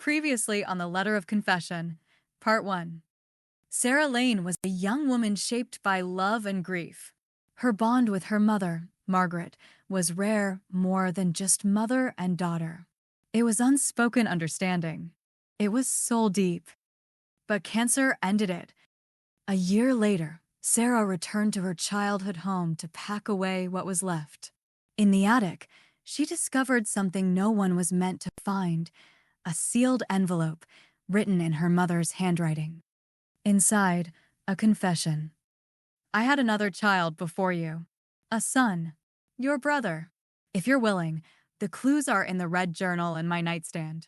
Previously on the Letter of Confession, Part 1. Sarah Lane was a young woman shaped by love and grief. Her bond with her mother, Margaret, was rare, more than just mother and daughter. It was unspoken understanding. It was soul deep. But cancer ended it. A year later, Sarah returned to her childhood home to pack away what was left. In the attic, she discovered something no one was meant to find: a sealed envelope written in her mother's handwriting. Inside, a confession. I had another child before you. A son. Your brother. If you're willing, the clues are in the red journal in my nightstand.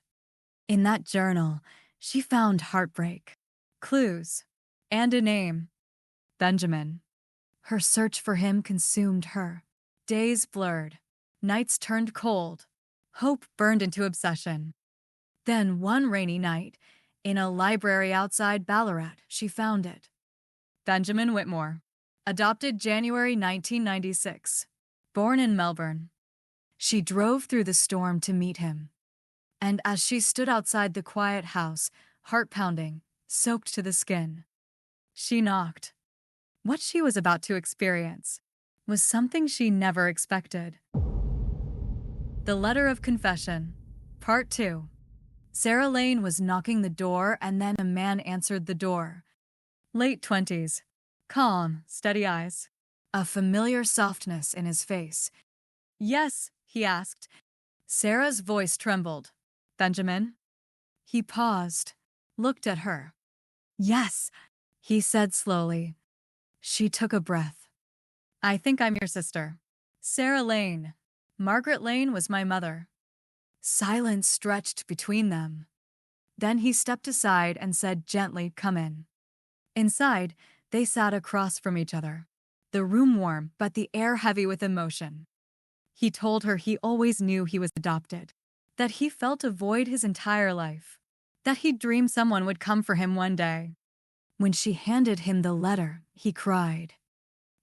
In that journal, she found heartbreak, clues, and a name: Benjamin. Her search for him consumed her. Days blurred. Nights turned cold. Hope burned into obsession. Then one rainy night, in a library outside Ballarat, she found it. Benjamin Whitmore, adopted January 1996, born in Melbourne. She drove through the storm to meet him. And as she stood outside the quiet house, heart pounding, soaked to the skin, she knocked. What she was about to experience was something she never expected. The Letter of Confession, Part 2. Sarah Lane was knocking the door, and then a man answered the door. Late 20s. Calm, steady eyes. A familiar softness in his face. Yes, he asked. Sarah's voice trembled. Benjamin? He paused, looked at her. Yes, he said slowly. She took a breath. I think I'm your sister. Sarah Lane. Margaret Lane was my mother. Silence stretched between them. Then he stepped aside and said gently, "Come in." Inside, they sat across from each other, the room warm but the air heavy with emotion. He told her he always knew he was adopted, that he felt a void his entire life, that he dreamed someone would come for him one day. When she handed him the letter, he cried.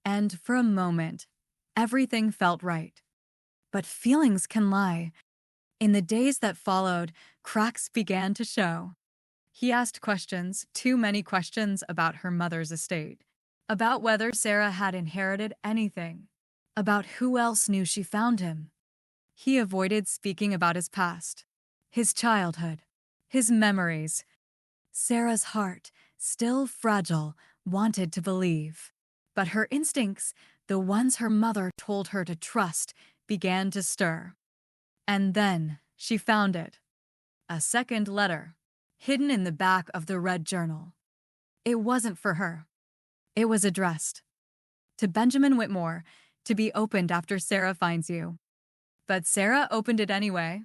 And for a moment, everything felt right. But feelings can lie. In the days that followed, cracks began to show. He asked questions, too many questions, about her mother's estate, about whether Sarah had inherited anything, about who else knew she found him. He avoided speaking about his past, his childhood, his memories. Sarah's heart, still fragile, wanted to believe. But her instincts, the ones her mother told her to trust, began to stir. And then she found it. A second letter, hidden in the back of the red journal. It wasn't for her. It was addressed to Benjamin Whitmore, to be opened after Sarah finds you. But Sarah opened it anyway.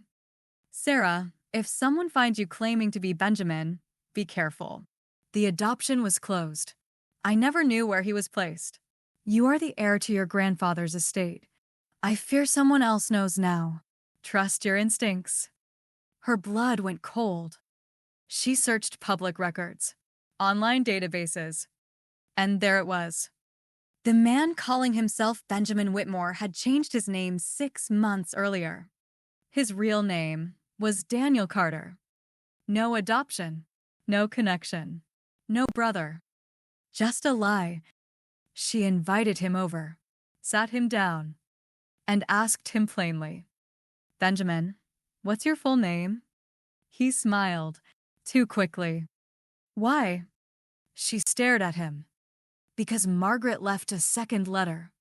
Sarah, if someone finds you claiming to be Benjamin, be careful. The adoption was closed. I never knew where he was placed. You are the heir to your grandfather's estate. I fear someone else knows now. Trust your instincts. Her blood went cold. She searched public records, online databases, and there it was. The man calling himself Benjamin Whitmore had changed his name 6 months earlier. His real name was Daniel Carter. No adoption, no connection, no brother. Just a lie. She invited him over, sat him down, and asked him plainly, Benjamin, what's your full name? He smiled, too quickly. Why? She stared at him. Because Margaret left a second letter.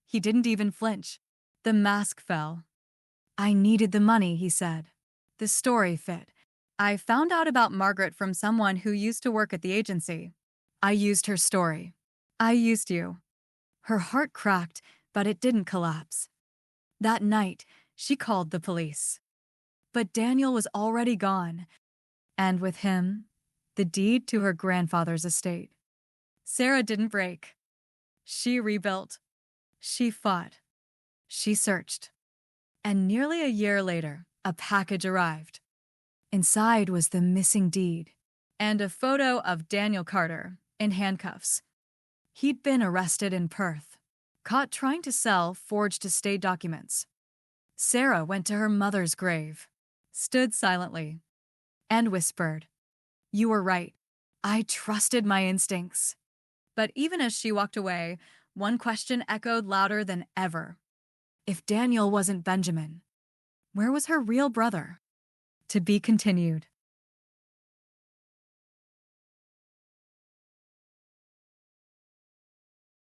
He didn't even flinch. The mask fell. I needed the money, he said. The story fit. I found out about Margaret from someone who used to work at the agency. I used her story. I used you. Her heart cracked, but it didn't collapse. That night, she called the police. But Daniel was already gone, and with him, the deed to her grandfather's estate. Sarah didn't break. She rebuilt. She fought. She searched. And nearly a year later, a package arrived. Inside was the missing deed, and a photo of Daniel Carter in handcuffs. He'd been arrested in Perth, caught trying to sell forged estate documents. Sarah went to her mother's grave, stood silently, and whispered, "You were right. I trusted my instincts." But even as she walked away, one question echoed louder than ever. If Daniel wasn't Benjamin, where was her real brother? To be continued.